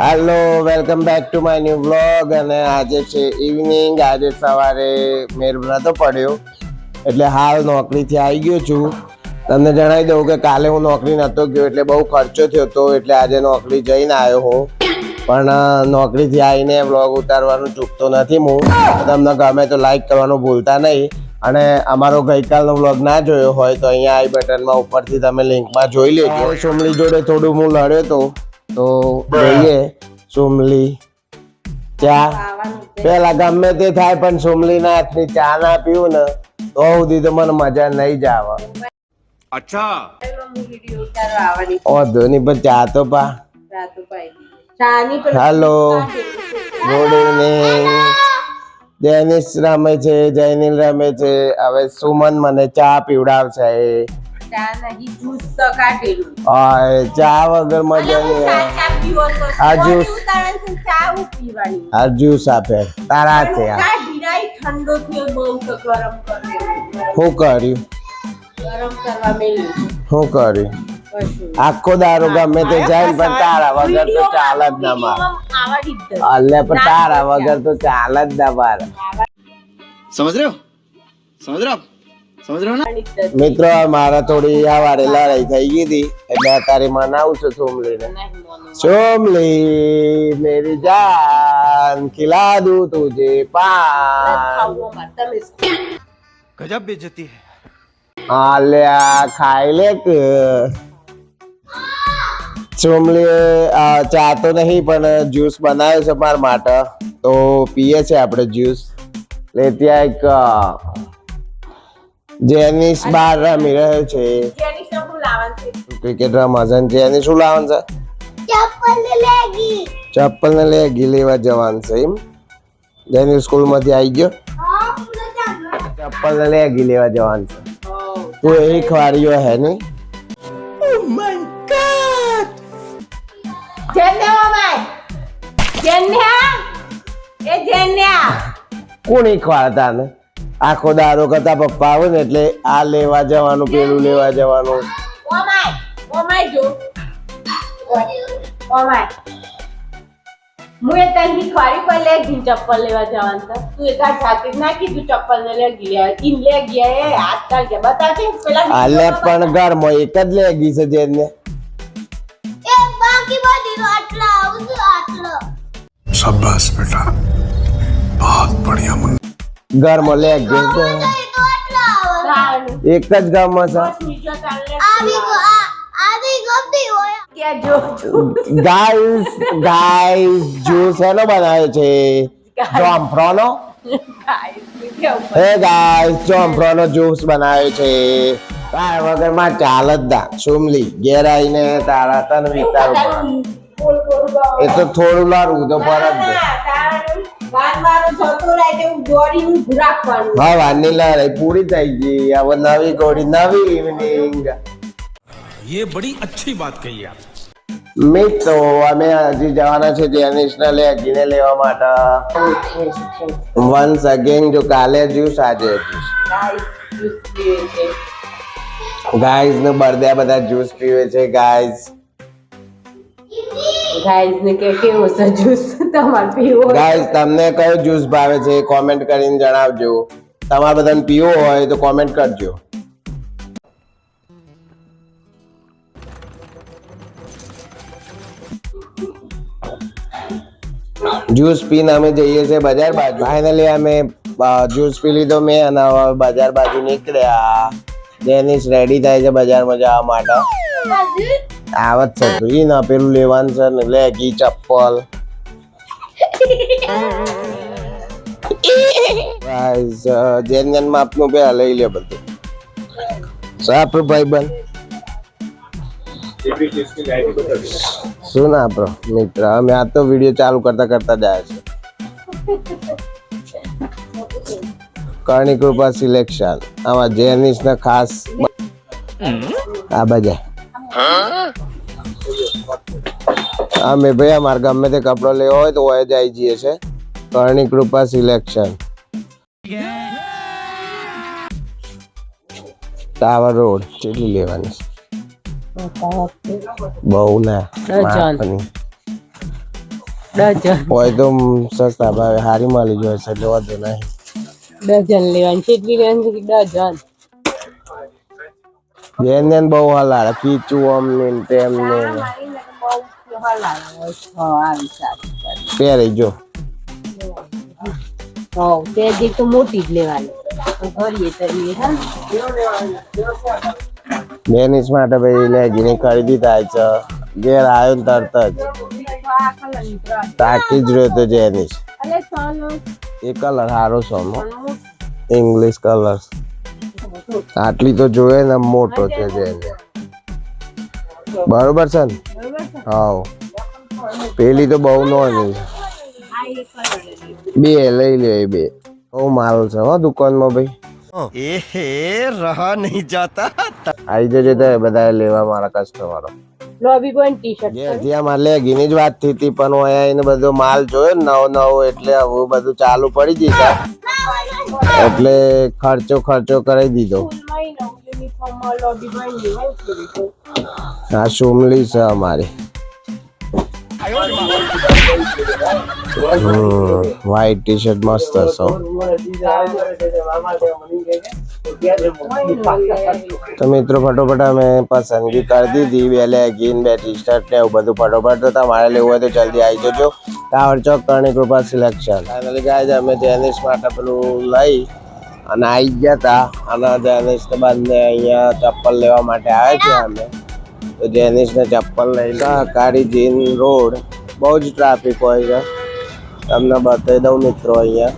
Hello welcome back to my new vlog અને આજે છે ઇવનિંગ. આજે સવારે મેર નતો પડ્યો એટલે હાલ નોકરીથી આવી ગયો છું. તમને જણાવી દઉં કે કાલે હું નોકરી નતો ગયો એટલે બહુ ખર્ચો થયો હતો એટલે આજે નોકરી જઈને આવ્યો હું. પણ નોકરીથી આવીને વ્લોગ ઉતારવાનું ચૂકતો નથી હું. તમને ગમે તો લાઈક કરવાનું ભૂલતા નહીં. અને અમારો ગઈકાલનો વ્લોગ ના જોયો હોય તો અહીંયા આઈ બટનમાં ઉપરથી તમે લિંકમાં જોઈ લેજો. સોમલી જોડે થોડું હું લડ્યો હતો તો જોઈએ સોમલી ચા પેલા ગમે તે થાય પણ સોમલી ના હાથની ચા ના પીવું ને તો સુધી તો મને મજા નહીં જ આવે. અચ્છા વાંધો નહીં પણ ચા તો પા. Hello good evening. જેનિસ રમે છે, જૈનિલ રમે છે. હવે સુમન મને ચા પીવડાવશે. ચા વગર મજા નહીં આવે. આ જ્યુસ આપે તારા છે. શું કર્યું આખો દારૂ ગમે તે જાય પણ તારા વગર તો ચાલ જ ના મારે. અલ્લે પણ તારા વગર તો ચાલ જ ના મારે. समझ रहे हो ना મિત્રો મારા થોડી આ વારે લડાઈ થઈ ગઈ હતી એટલે અત્યારે મનાવું છું સોમલીને. સોમલી મેરી જાન ખિલા દૂં તુજે પાન. गजब बेइज्जती है આલ્યા ખાઈ લે કે. સોમલીએ ચા તો નહીં પણ જ્યુસ બનાવ્યો છે મારા માટે તો પીએ છે આપણે જ્યુસ. એટલે ત્યાં એક જેનિસ બાર રમી રહ્યો છે ક્રિકેટ રમવા. જેનિસ શું લાવવાનું છે? ચપ્પલ ને લેગી લેવા જવાનું છે એમ. જેનિસ સ્કૂલ માંથી આવી ગયો ચપ્પલ ને લેગી લેવા જવાનું છે. તું એ ખવારીઓ હે નહીં? કોણ ખવાડતા ને? આખો દારો કરતા પપ્પા આવે ને એટલે આ લેવા જવાનું પેલું લેવા જવાનું. ચપ્પલ લેવા જવાનું તું એક સાથે ના કીધું ચપ્પલ ને લેગી લે હાથ કાઢ બતાવજે પેલા. આલે પણ ઘરમાં એક જ લેગી છે જેને. शाबाश बेटा बहुत बढ़िया मुन्ना. ઘરમાં લેગી એક જ ગામમાં છે. ગાઈસ જ્યુસ એનો બનાવે છે જોમફ્રોનો. હે ગાઈસ જોમફ્રોનો જ્યુસ બનાવે છે. તારા વગર માં ચાલ જ ના. સોમલી ઘેર આવીને તારા તન વિચાર એ તો થોડું લાડવું તો પર જ દે. હા વારની લડાઈ પૂરી થઈ ગઈ. હવે નવી ગોળી નવી ઇવનિંગ. ये बड़ी अच्छी बात कही आप. મિત્રો અમે હજી જવાના છે જેનિસને લેગીને લેવા માટે. વન્સ અગેન જો કાલે જ્યુસ આજે ગાઈસ ને બર્થડે બધા જ્યુસ પીવે છે. ગાઈસ ને કે કેવો છે જ્યુસ તમારે પીવો ગાઈસ તમને કયો જ્યુસ ભાવે છે કોમેન્ટ કરીને જણાવજો. તમારે બધાને પીવો હોય તો કોમેન્ટ કરજો. જ્યુસ પીને અમે જઈએ છીએ બજાર બાજુ. ફાઇનલી અમે જ્યુસ પી લીધો મેં અને હવે બજાર બાજુ નીકળ્યા. જેનિસ રેડી થાય છે બજારમાં જવા માટે. આવત છે તું ઈ ના પેલું લેવાનું છે ને લેગી ચપ્પલ. ગાઈસ જેન માપનું પેલા લઈ લે બધું. સાપ ભાઈબંધ શું ના આપણો મિત્ર. અમે આ તો વિડીયો ચાલુ કરતા કરતા જાય છે. કરણી કૃપા સિલેક્શન આમાં જેનિસ ને ખાસ આ બજા અમે ભાઈ અમારે ગમે તે કપડો લેવો હોય તો હોય જાય જઈએ છે કરણી કૃપા સિલેક્શન ટાવર રોડ. કેટલી લેવાની છે? બહુ ના ડઝન. ડઝન હોય તો સસ્તા ભાવે હારી મળી જાય છે એટલે વાંધો નહીં. ડઝન લેવાની કેટલી લેવાની છે? ડઝન જેને બહુ હલાડે કીચું અમને ને તેમને ને. પહેરી જો તે જે તો મોટી જ લેવાની ભરીએ તો એ હા જેનિસ માટે ભાઈ લેગીની ખરીદી થાય છે. ઘેર આવ્યો ને તરત જ તાકી જ રહ્યો તો જેનિસ. એ કલર સારો છે ઇંગ્લિશ કલર. આટલી તો જોયે ને મોટો છે જેને. બરોબર છે ને? હા પેલી તો બહુ નાની. બે લઈ લે બે. બહુ માલ છે હો દુકાનમાં ભાઈ. रहा नहीं जाता આવી જજે તો બધા લેવા મારા કસ્ટમરો. લોબી બોય ટી-શર્ટ જ્યાં મારે લેગીની જ વાત થઈ હતી પણ હું અહીંયા આવીને બધો માલ જોયો ને નવો એટલે હવે બધું ચાલુ પડી જશે એટલે ખર્ચો કરી દીધો. આ સુમલી છે અમારી. વ્હાઈટ ટી શર્ટ મસ્ત છે. તો મિત્રો ફટોફટ અમે પસંદગી કરી દીધી. બે લેગીન બે ટી શર્ટ ને એવું બધું ફટોફટ. તો તમારે લેવું હોય તો જલ્દી આવી જજો. ટાવર ચોક કરણી કૃપા સિલેક્શન. ફાઇનલી ગાઈઝ અમે જેનિસ માટે પેલું લઈ અને આવી ગયા હતા અને જેનિસ ને બંને અહીંયા ચપ્પલ લેવા માટે આવ્યા છે અમે. તો જેનિસ ને ચપ્પલ લઈ સહકારી જીન રોડ બહુ જ ટ્રાફિક હોય છે. તમને બતાવી દઉં મિત્રો અહીંયા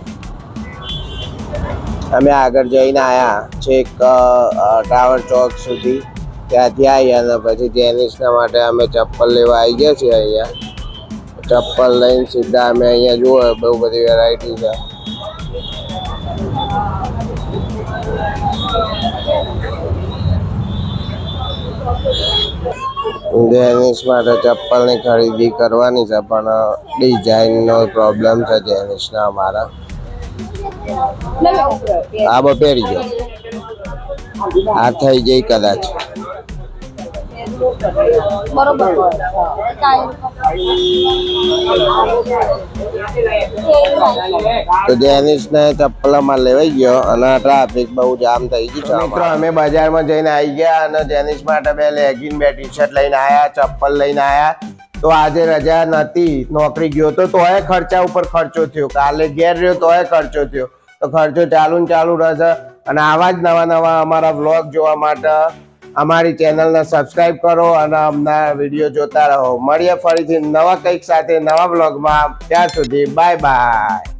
અમે આગળ જઈને આવ્યા છેક ટાવર ચોક સુધી. ત્યાંથી આવ્યા અને પછી જેનિસના માટે અમે ચપ્પલ લેવા આવી ગયા છીએ. અહીંયા ચપ્પલ લઈને સીધા અમે અહીંયા જુઓ બહુ બધી વેરાયટી છે. જેનિસ માટે ચપ્પલની ખરીદી કરવાની છે પણ ડિઝાઇનનો પ્રોબ્લેમ છે જેનિસના અમારા. આ બહુ પહેરી ગયો આ થઈ જાય કદાચ. તો જેનિસ ને ચપ્પલમાં લેવાઈ ગયો અને ટ્રાફિક બહુ જામ થઈ ગયું છે. મિત્રો અમે બજારમાં જઈને આવી ગયા અને જેનિસ માટે બે લેગીન બે ટી શર્ટ લઈને આવ્યા ચપ્પલ લઈને આવ્યા. તો આજે રજા નથી નોકરી ગયો તો તોય ખર્ચા ઉપર ખર્ચો થયો. કાલે ઘેર રહ્યો તોય ખર્ચો થયો. તો ખર્ચો ચાલુ ને ચાલુ રહેશે. અને આવા જ નવા અમારા વ્લોગ જોવા માટે અમારી ચેનલને સબસ્ક્રાઇબ કરો અને અમના વિડીયો જોતા રહો. મળીએ ફરીથી નવા કંઈક સાથે નવા વ્લોગમાં. ત્યાં સુધી બાય બાય.